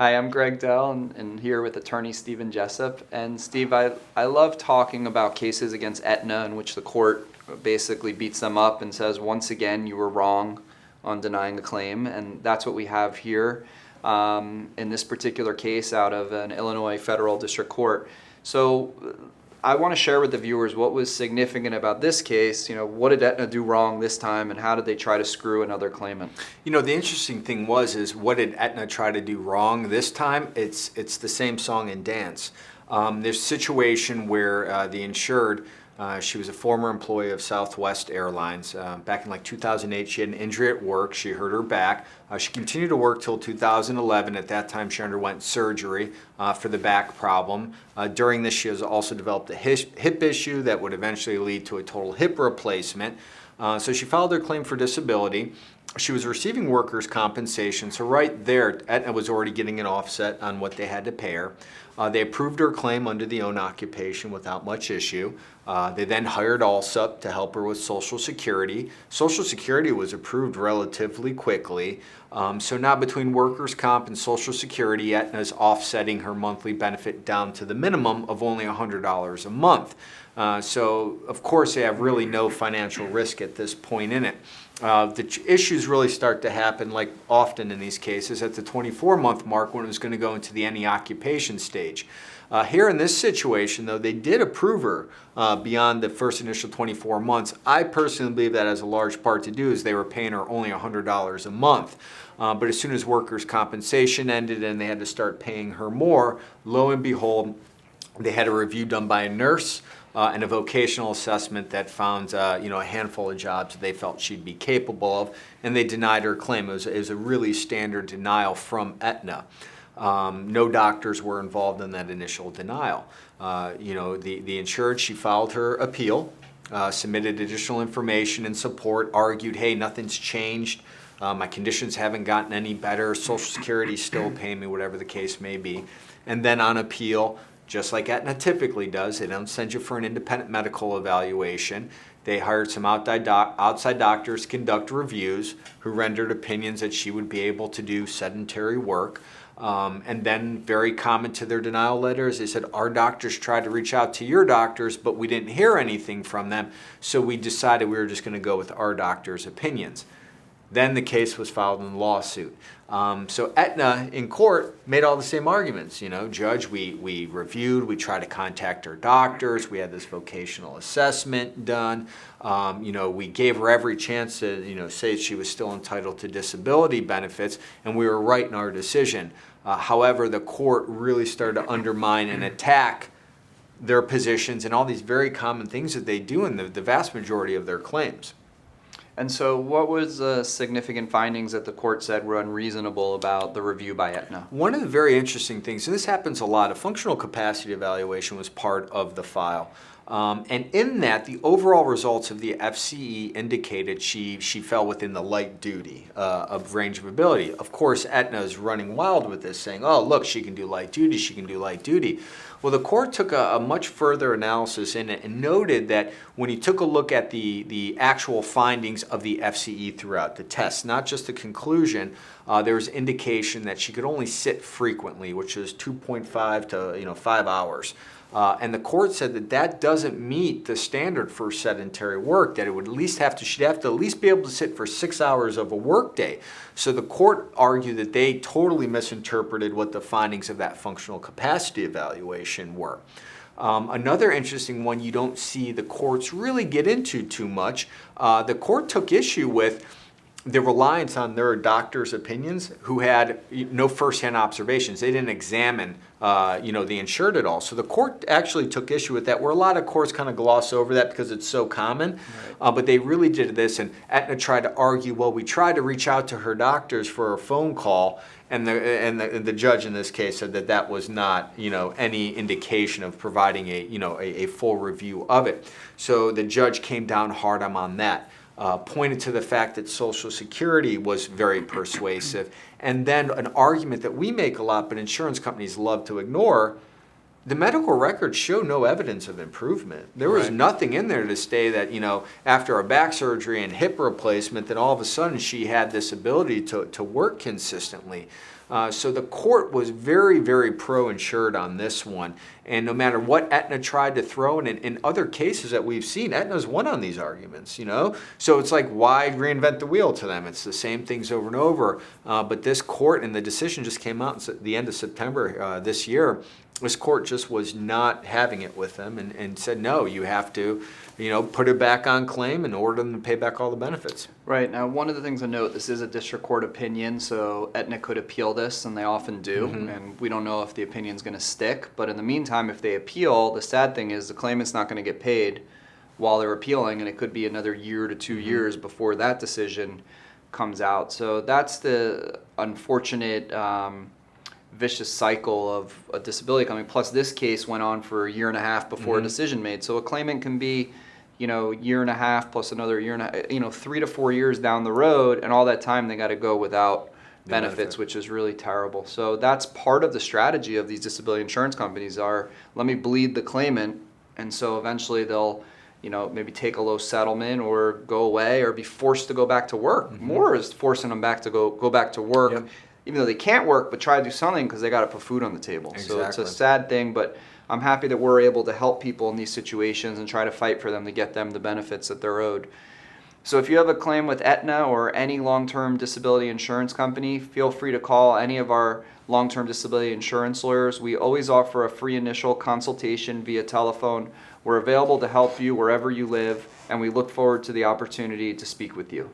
Hi, I'm Greg Dell, and here with attorney Stephen Jessup. And Steve, I love talking about cases against Aetna in which the court basically beats them up and says, once again, you were wrong on denying a claim. And that's what we have here in this particular case out of an Illinois federal district court. So I want to share with the viewers what was significant about this case. What did Aetna do wrong this time, and how did they try to screw another claimant? The interesting thing is what did Aetna try to do wrong this time? It's the same song and dance. There's a situation where the insured, she was a former employee of Southwest Airlines. Back in 2008, she had an injury at work. She hurt her back. She continued to work till 2011. At that time, she underwent surgery for the back problem. During this, she has also developed a hip issue that would eventually lead to a total hip replacement. So she filed her claim for disability. She was receiving workers' compensation, so right there, Aetna was already getting an offset on what they had to pay her. They approved her claim under the own occupation without much issue. They then hired Allsup to help her with Social Security. Social Security was approved relatively quickly. So now between workers' comp and Social Security, Aetna is offsetting her monthly benefit down to the minimum of only $100 a month. So of course they have really no financial risk at this point in it. The issues really start to happen, like often in these cases, at the 24-month mark when it was going to go into the any occupation stage. Here in this situation, though, they did approve her beyond the first initial 24 months. I personally believe that has a large part to do is they were paying her only $100 a month. But as soon as workers' compensation ended and they had to start paying her more, lo and behold, they had a review done by a nurse and a vocational assessment that found a handful of jobs they felt she'd be capable of, and they denied her claim. It was a really standard denial from Aetna. No doctors were involved in that initial denial. The insured, she filed her appeal, submitted additional information and support, argued, hey, nothing's changed. My conditions haven't gotten any better. Social Security's still paying me, whatever the case may be. And then on appeal, just like Aetna typically does, they don't send you for an independent medical evaluation. They hired some outside doctors to conduct reviews who rendered opinions that she would be able to do sedentary work. And then very common to their denial letters, they said, our doctors tried to reach out to your doctors, but we didn't hear anything from them, so we decided we were just going to go with our doctors' opinions. Then the case was filed in a lawsuit. So Aetna in court made all the same arguments. Judge, we reviewed, we tried to contact our doctors, we had this vocational assessment done. We gave her every chance to, say she was still entitled to disability benefits, and we were right in our decision. However, the court really started to undermine and attack their positions and all these very common things that they do in the vast majority of their claims. And so what was the significant findings that the court said were unreasonable about the review by Aetna? One of the very interesting things, and this happens a lot, a functional capacity evaluation was part of the file. And in that, the overall results of the FCE indicated she fell within the light duty of range of ability. Of course, Aetna is running wild with this, saying, oh, look, she can do light duty, she can do light duty. Well, the court took a much further analysis in it and noted that when he took a look at the actual findings of the FCE throughout the test, not just the conclusion, there was indication that she could only sit frequently, which is 2.5 to 5 hours. And the court said that doesn't meet the standard for sedentary work, that it would she'd have to at least be able to sit for 6 hours of a workday. So the court argued that they totally misinterpreted what the findings of that functional capacity evaluation were. Another interesting one you don't see the courts really get into too much, the court took issue with the reliance on their doctors' opinions who had no firsthand observations. They didn't examine the insured at all. So the court actually took issue with that, where a lot of courts kind of gloss over that because it's so common. Right. But they really did this, and Aetna tried to argue, well, we tried to reach out to her doctors for a phone call, and the judge in this case said that was not any indication of providing a full review of it. So the judge came down hard on that. Pointed to the fact that Social Security was very persuasive, and then an argument that we make a lot but insurance companies love to ignore, the medical records show no evidence of improvement. There was nothing in there to say that, after a back surgery and hip replacement, that all of a sudden she had this ability to work consistently. So the court was very, very pro-insured on this one. And no matter what Aetna tried to throw, and in other cases that we've seen, Aetna's won on these arguments, you know? So it's like, why reinvent the wheel to them? It's the same things over and over. But this court, and the decision just came out at the end of September this year, this court just was not having it with them and said, no, you have to, put it back on claim and order them to pay back all the benefits. Right. Now, one of the things to note, this is a district court opinion, so Aetna could appeal this, and they often do, and we don't know if the opinion's going to stick. But in the meantime, if they appeal, the sad thing is the claimant's not going to get paid while they're appealing, and it could be another year to 2 years before that decision comes out. So that's the unfortunate vicious cycle of a disability coming. Plus, this case went on for a year and a half before a decision made. So a claimant can be, year and a half plus another year and a half, 3 to 4 years down the road, and all that time they got to go without benefits, which is really terrible. So that's part of the strategy of these disability insurance companies are, let me bleed the claimant, and so eventually they'll, maybe take a low settlement or go away or be forced to go back to work. More is forcing them back to go back to work. Even though they can't work, but try to do something because they got to put food on the table. Exactly. So it's a sad thing, but I'm happy that we're able to help people in these situations and try to fight for them to get them the benefits that they're owed. So if you have a claim with Aetna or any long-term disability insurance company, feel free to call any of our long-term disability insurance lawyers. We always offer a free initial consultation via telephone. We're available to help you wherever you live, and we look forward to the opportunity to speak with you.